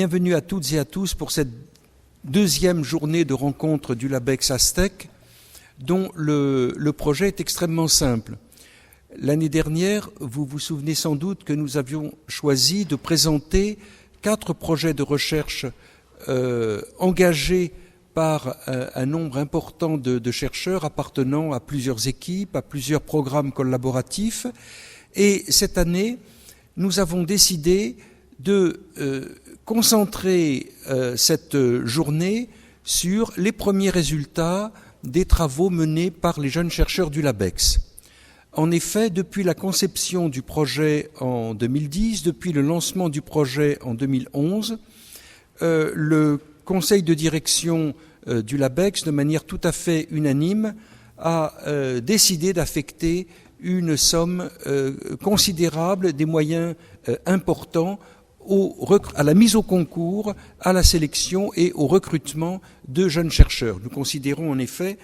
Bienvenue à toutes et à tous pour cette deuxième journée de rencontre du LabEx Aztec, dont le projet est extrêmement simple. L'année dernière, vous vous souvenez sans doute que nous avions choisi de présenter 4 projets de recherche engagés par un nombre important de chercheurs appartenant à plusieurs équipes, à plusieurs programmes collaboratifs. Et cette année, nous avons décidé de concentrer cette journée sur les premiers résultats des travaux menés par les jeunes chercheurs du LabEx. En effet, depuis la conception du projet en 2010, depuis le lancement du projet en 2011, le conseil de direction du LabEx, de manière tout à fait unanime, a décidé d'affecter une somme considérable, des moyens importants à la mise au concours, à la sélection et au recrutement de jeunes chercheurs. Nous considérons en effet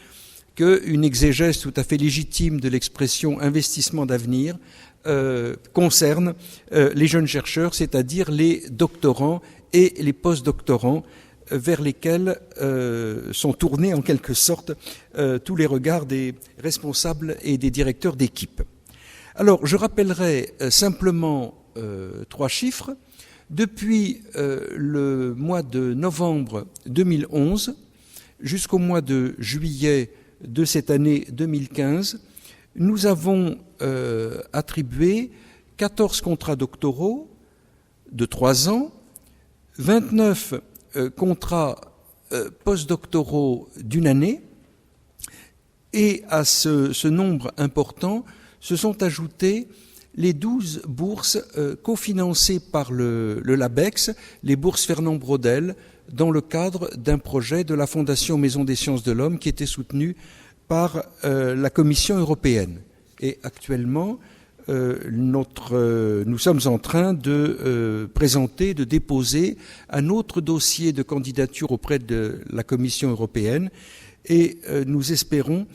qu'une exégèse tout à fait légitime de l'expression investissement d'avenir concerne les jeunes chercheurs, c'est-à-dire les doctorants et les post-doctorants vers lesquels sont tournés en quelque sorte tous les regards des responsables et des directeurs d'équipe. Alors, je rappellerai simplement 3 chiffres. Depuis le mois de novembre 2011 jusqu'au mois de juillet de cette année 2015, nous avons attribué 14 contrats doctoraux de 3 ans, 29 contrats postdoctoraux d'1 année, et à ce nombre important se sont ajoutés les 12 bourses cofinancées par le LabEx, les bourses Fernand Braudel, dans le cadre d'un projet de la Fondation Maison des Sciences de l'Homme qui était soutenu par la Commission européenne. Et actuellement, nous sommes en train de présenter, de déposer un autre dossier de candidature auprès de la Commission européenne et nous espérons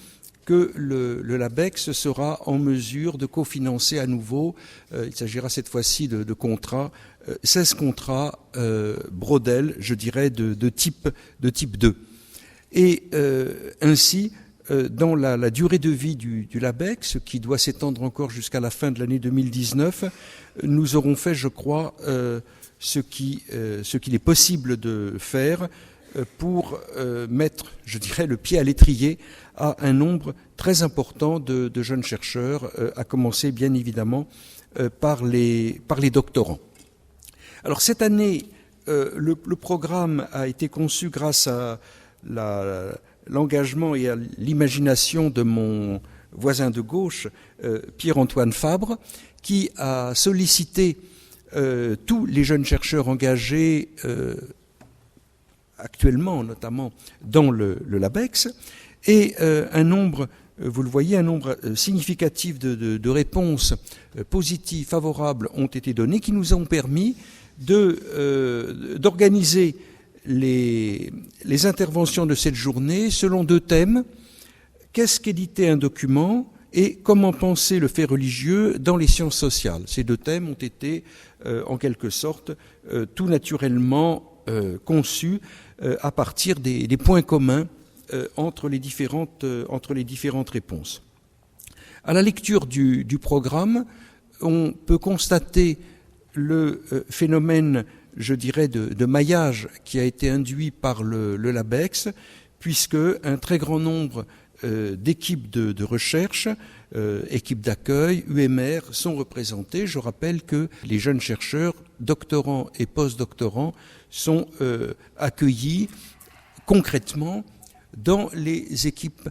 que le LabEx sera en mesure de cofinancer à nouveau, il s'agira cette fois-ci de contrats, 16 contrats Braudel, je dirais, de type 2. Et ainsi, dans la durée de vie du LabEx, qui doit s'étendre encore jusqu'à la fin de l'année 2019, nous aurons fait, je crois, ce qu'il est possible de faire pour mettre, je dirais, le pied à l'étrier à un nombre très important de jeunes chercheurs, à commencer bien évidemment par les doctorants. Alors cette année, le programme a été conçu grâce à l'engagement et à l'imagination de mon voisin de gauche, Pierre-Antoine Fabre, qui a sollicité tous les jeunes chercheurs engagés actuellement, notamment dans le LabEx, et un nombre, vous le voyez, un nombre significatif de réponses positives, favorables ont été données, qui nous ont permis d'organiser les interventions de cette journée selon 2 thèmes. Qu'est-ce qu'éditer un document et comment penser le fait religieux dans les sciences sociales? Ces 2 thèmes ont été, en quelque sorte, tout naturellement conçus à partir des points communs entre les différentes réponses. À la lecture du programme, on peut constater le phénomène, je dirais, de maillage qui a été induit par le LabEx, puisque un très grand nombre d'équipes de recherche, équipes d'accueil, UMR, sont représentées. Je rappelle que les jeunes chercheurs, doctorants et post-doctorants, sont accueillis concrètement dans les équipes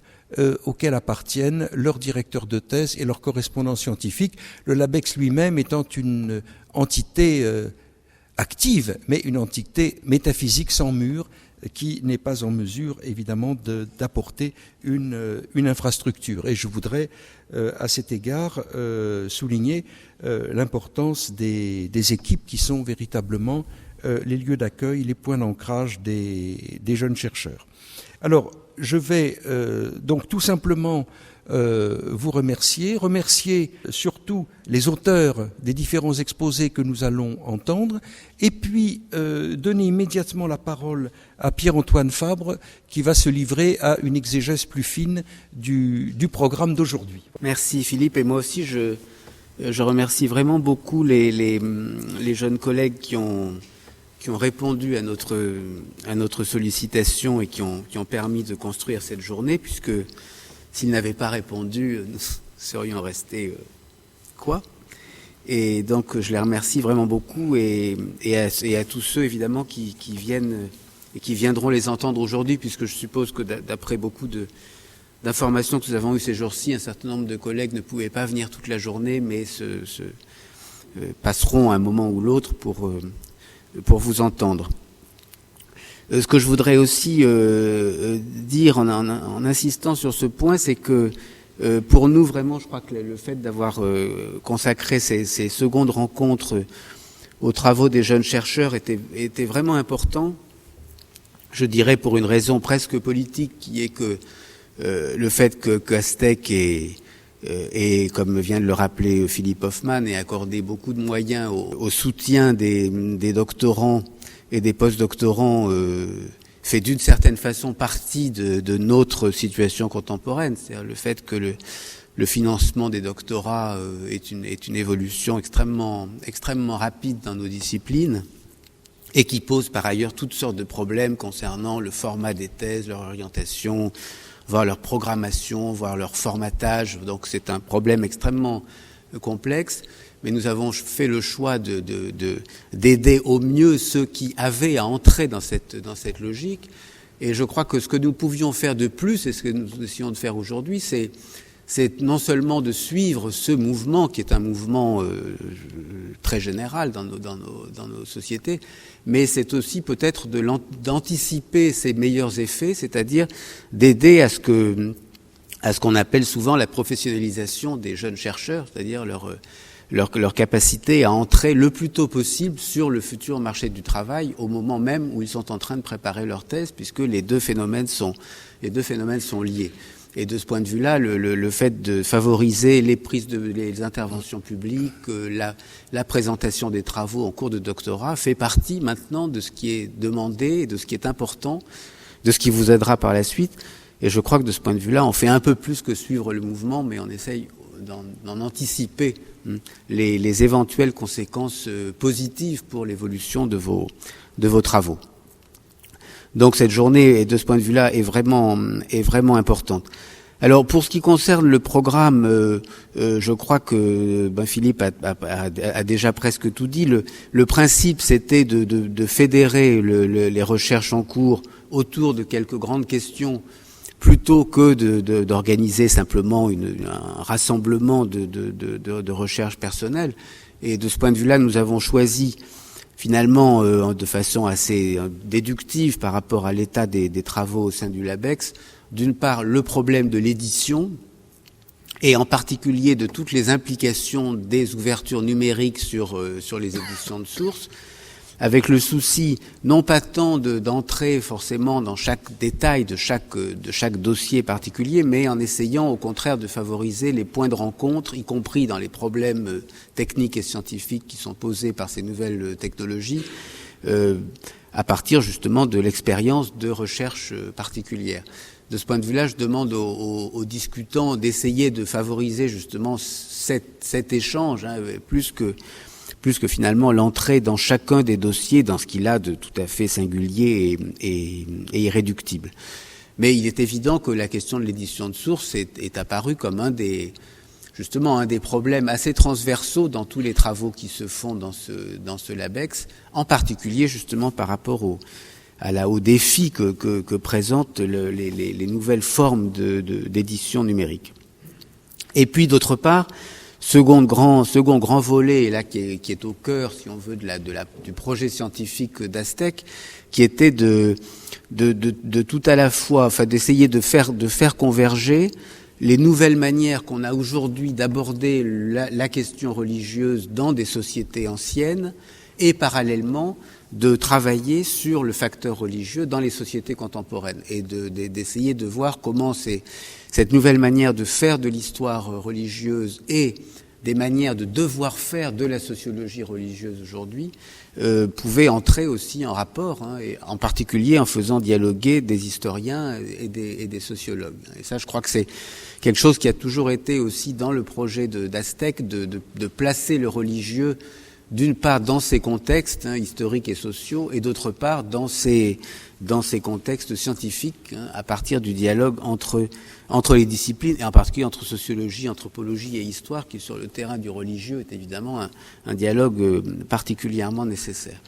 auxquelles appartiennent leurs directeurs de thèse et leurs correspondants scientifiques, le LabEx lui-même étant une entité active, mais une entité métaphysique sans mur, qui n'est pas en mesure, évidemment, d'apporter une infrastructure. Et je voudrais, à cet égard, souligner l'importance des équipes qui sont véritablement les lieux d'accueil, les points d'ancrage des jeunes chercheurs. Alors, je vais donc tout simplement vous remercier surtout les auteurs des différents exposés que nous allons entendre, et puis donner immédiatement la parole à Pierre-Antoine Fabre, qui va se livrer à une exégèse plus fine du programme d'aujourd'hui. Merci Philippe, et moi aussi je remercie vraiment beaucoup les jeunes collègues qui ont répondu à notre sollicitation et qui ont permis de construire cette journée, puisque s'ils n'avaient pas répondu, nous serions restés quoi. Et donc je les remercie vraiment beaucoup, et à tous ceux évidemment qui viennent et qui viendront les entendre aujourd'hui, puisque je suppose que d'après beaucoup d'informations que nous avons eues ces jours-ci, un certain nombre de collègues ne pouvaient pas venir toute la journée, mais passeront un moment ou l'autre pour vous entendre. Ce que je voudrais aussi dire en insistant sur ce point, c'est que pour nous, vraiment, je crois que le fait d'avoir consacré ces secondes rencontres aux travaux des jeunes chercheurs était vraiment important, je dirais pour une raison presque politique, qui est que le fait qu'Astec et comme vient de le rappeler Philippe Hoffmann, ait accordé beaucoup de moyens au soutien des doctorants et des post-doctorants, fait d'une certaine façon partie de notre situation contemporaine. C'est-à-dire le fait que le financement des doctorats est une évolution extrêmement rapide dans nos disciplines, et qui pose par ailleurs toutes sortes de problèmes concernant le format des thèses, leur orientation, voire leur programmation, voire leur formatage. Donc c'est un problème extrêmement complexe, mais nous avons fait le choix d'aider au mieux ceux qui avaient à entrer dans cette logique. Et je crois que ce que nous pouvions faire de plus, et ce que nous essayons de faire aujourd'hui, c'est non seulement de suivre ce mouvement, qui est un mouvement très général dans nos sociétés, mais c'est aussi peut-être d'anticiper ses meilleurs effets, c'est-à-dire d'aider à ce qu'on appelle souvent la professionnalisation des jeunes chercheurs, c'est-à-dire leur capacité à entrer le plus tôt possible sur le futur marché du travail, au moment même où ils sont en train de préparer leur thèse, puisque les deux phénomènes sont liés. Et de ce point de vue-là, le fait de favoriser les interventions publiques, la présentation des travaux en cours de doctorat fait partie maintenant de ce qui est demandé et de ce qui est important, de ce qui vous aidera par la suite. Et je crois que de ce point de vue-là, on fait un peu plus que suivre le mouvement, mais on essaye d'en anticiper les éventuelles conséquences positives pour l'évolution de vos travaux. Donc cette journée, de ce point de vue-là, est vraiment importante. Alors pour ce qui concerne le programme, je crois que Philippe a déjà presque tout dit. Le principe, c'était de fédérer les recherches en cours autour de quelques grandes questions, plutôt que d'organiser simplement un rassemblement de recherche personnelle. Et de ce point de vue-là, nous avons choisi finalement, de façon assez déductive par rapport à l'état des travaux au sein du LABEX, d'une part le problème de l'édition, et en particulier de toutes les implications des ouvertures numériques sur les éditions de sources, avec le souci non pas tant d'entrer forcément dans chaque détail de chaque dossier particulier, mais en essayant au contraire de favoriser les points de rencontre, y compris dans les problèmes techniques et scientifiques qui sont posés par ces nouvelles technologies, à partir justement de l'expérience de recherche particulière. De ce point de vue-là, je demande aux discutants d'essayer de favoriser justement cet échange, plus que finalement l'entrée dans chacun des dossiers dans ce qu'il a de tout à fait singulier et irréductible. Mais il est évident que la question de l'édition de source est apparue comme un des problèmes assez transversaux dans tous les travaux qui se font dans ce LABEX, en particulier justement par rapport au défi que présentent les nouvelles formes d'édition numérique. Et puis d'autre part, second grand volet, et là qui est au cœur, si on veut, du projet scientifique d'Astec, qui était de tout à la fois, enfin d'essayer de faire converger les nouvelles manières qu'on a aujourd'hui d'aborder la question religieuse dans des sociétés anciennes, et parallèlement de travailler sur le facteur religieux dans les sociétés contemporaines et d'essayer de voir comment cette nouvelle manière de faire de l'histoire religieuse et des manières de devoir faire de la sociologie religieuse aujourd'hui pouvaient entrer aussi en rapport, et en particulier en faisant dialoguer des historiens et des sociologues. Et ça, je crois que c'est quelque chose qui a toujours été aussi dans le projet d'Astec, de placer le religieux d'une part dans ces contextes historiques et sociaux, et d'autre part dans ces contextes scientifiques, à partir du dialogue entre les disciplines, et en particulier entre sociologie, anthropologie et histoire, qui sur le terrain du religieux est évidemment un dialogue particulièrement nécessaire.